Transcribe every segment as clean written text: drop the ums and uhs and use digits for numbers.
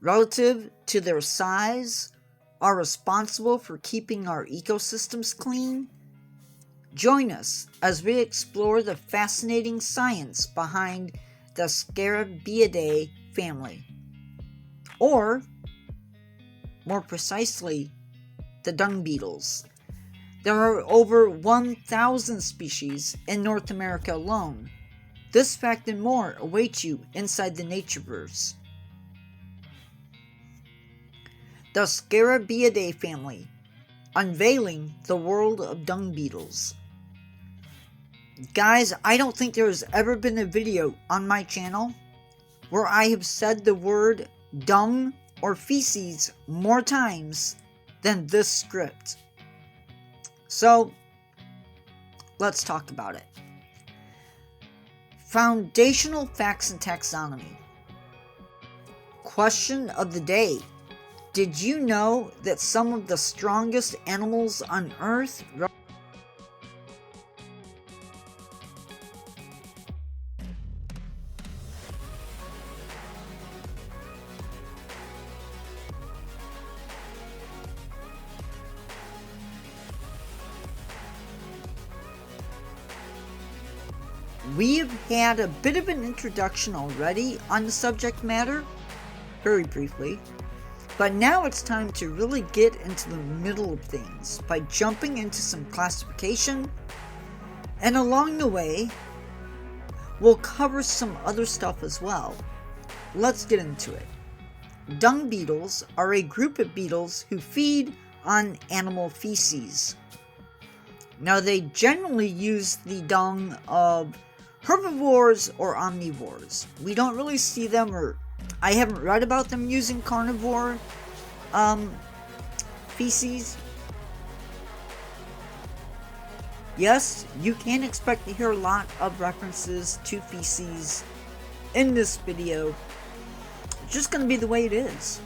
relative to their size, are responsible for keeping our ecosystems clean? Join us as we explore the fascinating science behind the Scarabaeidae family, or, more precisely, the dung beetles. There are over 1,000 species in North America alone. This fact and more await you inside the Natureverse. The Scarabaeidae family, unveiling the world of dung beetles. Guys, I don't think there has ever been a video on my channel where I have said the word dung or feces more times than this script. So, let's talk about it. Foundational facts and taxonomy. Question of the day. Did you know that some of the strongest animals on Earth We have had a bit of an introduction already on the subject matter, very briefly, but now it's time to really get into the middle of things by jumping into some classification, and along the way, we'll cover some other stuff as well. Let's get into it. Dung beetles are a group of beetles who feed on animal feces. Now, they generally use the dung of herbivores or omnivores. We don't really see them, or I haven't read about them using carnivore feces. Yes, you can expect to hear a lot of references to feces in this video. It's just going to be the way it is.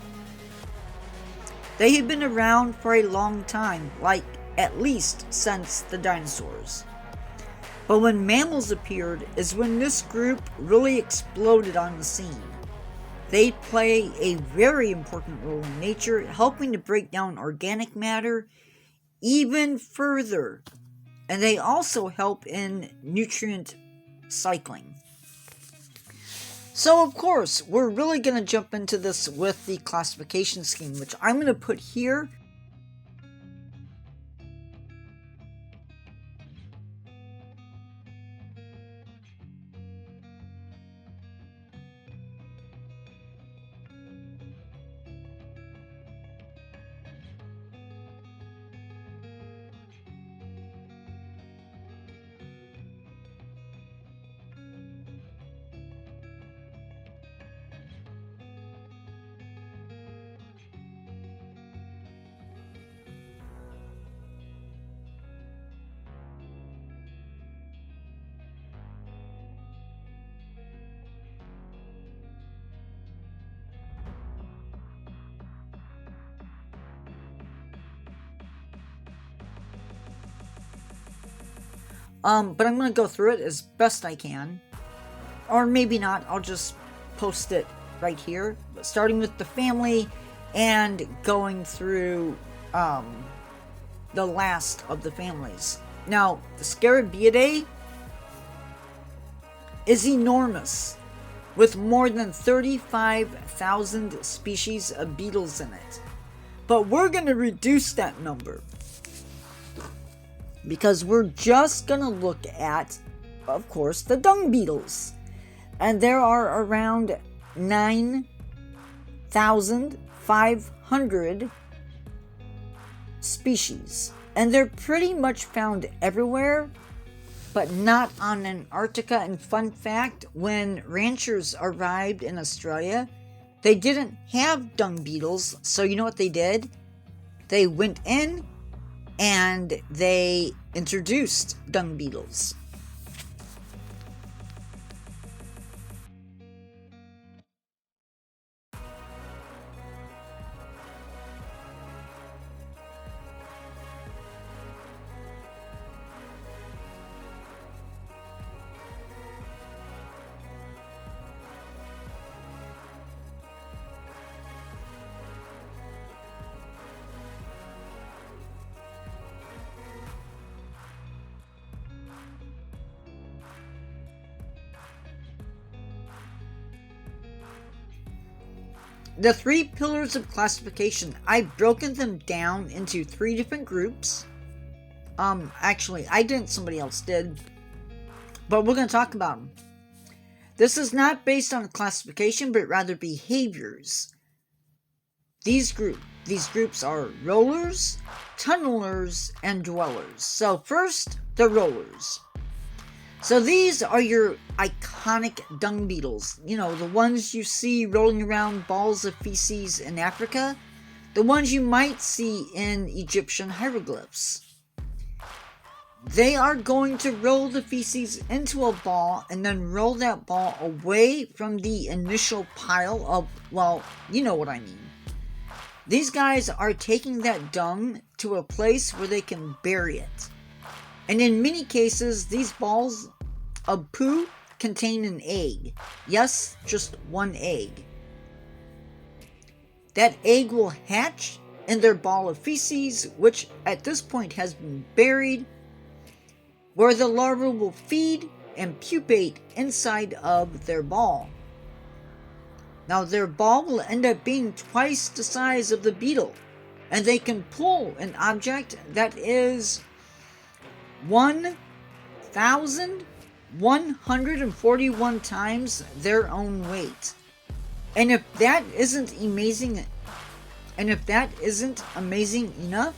They have been around for a long time, like at least since the dinosaurs. But when mammals appeared is when this group really exploded on the scene. They play a very important role in nature, helping to break down organic matter even further. And they also help in nutrient cycling. So of course, we're really going to jump into this with the classification scheme, which I'm going to put here. But I'm going to go through it as best I can. Or maybe not, I'll just post it right here. Starting with the family and going through the last of the families. Now, the Scarabaeidae is enormous, with more than 35,000 species of beetles in it. But we're going to reduce that number, because we're just going to look at, of course, the dung beetles. And there are around 9,500 species. And they're pretty much found everywhere, but not on Antarctica. And fun fact, when ranchers arrived in Australia, they didn't have dung beetles. So you know what they did? They went in and they introduced dung beetles. The 3 pillars of classification, I've broken them down into 3 different groups. Actually, I didn't, somebody else did. But we're going to talk about them. This is not based on classification, but rather behaviors. These groups are rollers, tunnelers, and dwellers. So first, the rollers. So these are your iconic dung beetles. You know, the ones you see rolling around balls of feces in Africa. The ones you might see in Egyptian hieroglyphs. They are going to roll the feces into a ball and then roll that ball away from the initial pile of, well, you know what I mean. These guys are taking that dung to a place where they can bury it. And in many cases, these balls of poo contain an egg. Yes, just one egg. That egg will hatch in their ball of feces, which at this point has been buried, where the larva will feed and pupate inside of their ball. Now their ball will end up being twice the size of the beetle, and they can pull an object that is 1,141 times their own weight. And if that isn't amazing enough,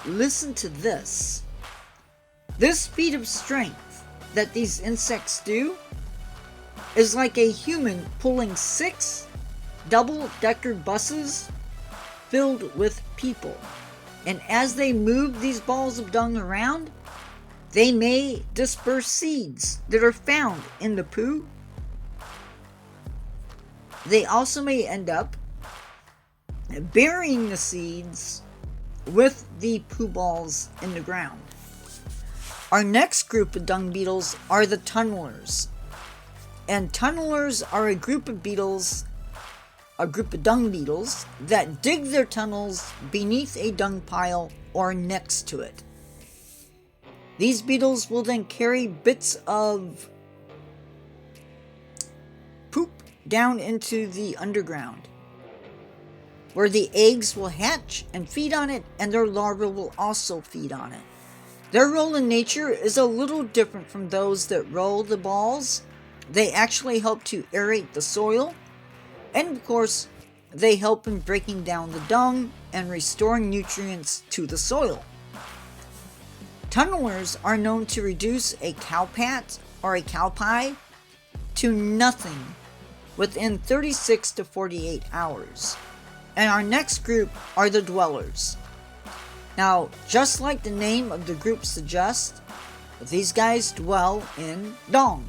listen to this. This feat of strength that these insects do is like a human pulling 6 double-decker buses filled with people. And as they move these balls of dung around, they may disperse seeds that are found in the poo. They also may end up burying the seeds with the poo balls in the ground. Our next group of dung beetles are the tunnelers. And tunnelers are a group of dung beetles that dig their tunnels beneath a dung pile or next to it. These beetles will then carry bits of poop down into the underground, where the eggs will hatch and feed on it, and their larvae will also feed on it. Their role in nature is a little different from those that roll the balls. They actually help to aerate the soil, and of course, they help in breaking down the dung and restoring nutrients to the soil. Tunnelers are known to reduce a cow pat or a cow pie to nothing within 36 to 48 hours. And our next group are the dwellers. Now, just like the name of the group suggests, these guys dwell in dung.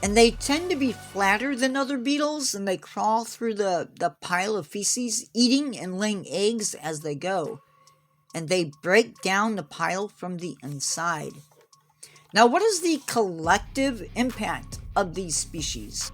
And they tend to be flatter than other beetles, and they crawl through the pile of feces, eating and laying eggs as they go. And they break down the pile from the inside. Now, what is the collective impact of these species?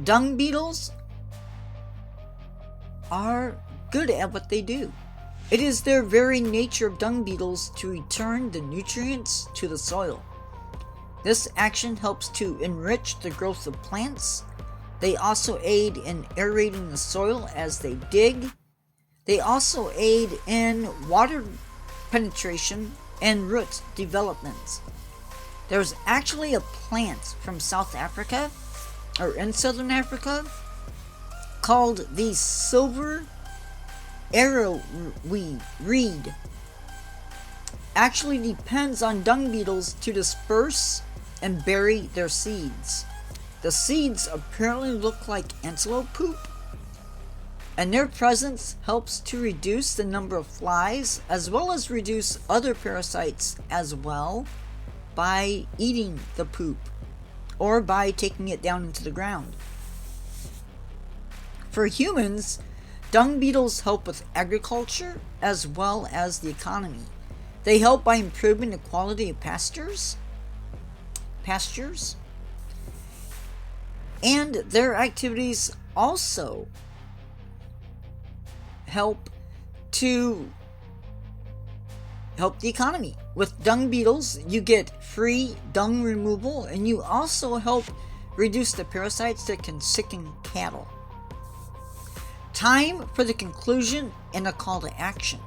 Dung beetles are good at what they do. It is their very nature of dung beetles to return the nutrients to the soil. This action helps to enrich the growth of plants. They also aid in aerating the soil as they dig. They also aid in water penetration and root development. There's actually a plant from South Africa, or in Southern Africa, called the silver arrowweed reed. Actually depends on dung beetles to disperse and bury their seeds. The seeds apparently look like antelope poop, and their presence helps to reduce the number of flies as well as reduce other parasites as well by eating the poop or by taking it down into the ground. For humans, dung beetles help with agriculture as well as the economy. They help by improving the quality of pastures, and their activities also help the economy. With dung beetles, you get free dung removal, and you also help reduce the parasites that can sicken cattle. Time for the conclusion and a call to action.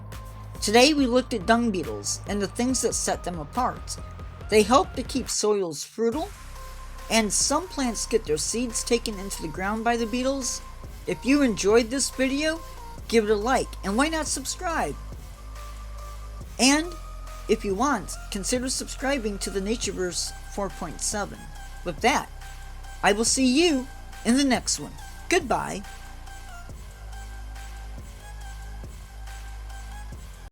Today we looked at dung beetles and the things that set them apart. They help to keep soils fertile, and some plants get their seeds taken into the ground by the beetles. If you enjoyed this video, give it a like, and why not subscribe? And if you want, consider subscribing to the Natureverse 4.7. With that, I will see you in the next one. Goodbye.